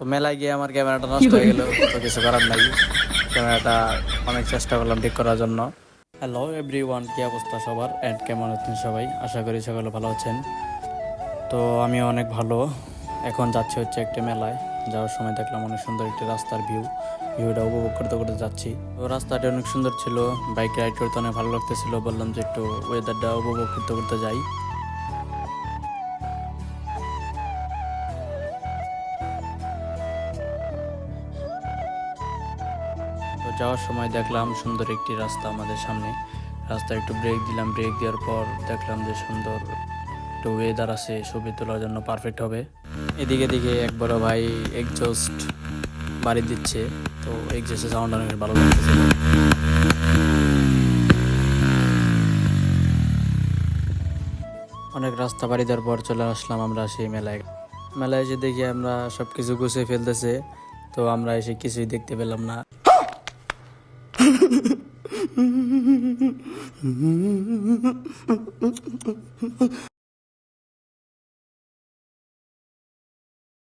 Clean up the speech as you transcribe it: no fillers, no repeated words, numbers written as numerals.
তো মেলায় গিয়ে আমার ক্যামেরাটা নষ্ট হয়ে গেল, তো কিছু করার নাই। ক্যামেরাটা অনেক চেষ্টা করলাম ঠিক করার জন্য। হ্যালো এভরিওয়ান, কি অবস্থা সবার অ্যান্ড কেমন আছেন সবাই? আশা করি সকলে ভালো আছেন। তো আমি অনেক ভালো। এখন যাচ্ছি হচ্ছে একটা মেলায়। যাওয়ার সময় দেখলাম অনেক সুন্দর একটি রাস্তার ভিউটা উপভোগ করতে করতে যাচ্ছি। তো রাস্তাটা অনেক সুন্দর ছিল, বাইক রাইড করতে অনেক ভালো লাগতেছিল। বললাম যে একটু ওয়েদারটা উপভোগ করতে করতে যাই। তো যাওয়ার সময় দেখলাম সুন্দর একটি রাস্তা আমাদের সামনে। রাস্তায় একটু ব্রেক দিলাম, ব্রেক দেওয়ার পর দেখলাম যে সুন্দর একটু ওয়েদার আছে, ছবি তোলার জন্য পারফেক্ট হবে। এদিকে দিকে এক বড় ভাই এক্সজস্ট বাড়ি দিচ্ছে, তো এক্সজস্টের সাউন্ড অনেক ভালো লাগতেছিল। অনেক রাস্তা বাড়ি দেওয়ার পর চলে আসলাম আমরা সেই মেলায়। মেলায় এসে দেখি আমরা সব কিছু গুছিয়ে ফেলতেছে, তো আমরা এসে কিছুই দেখতে পেলাম না।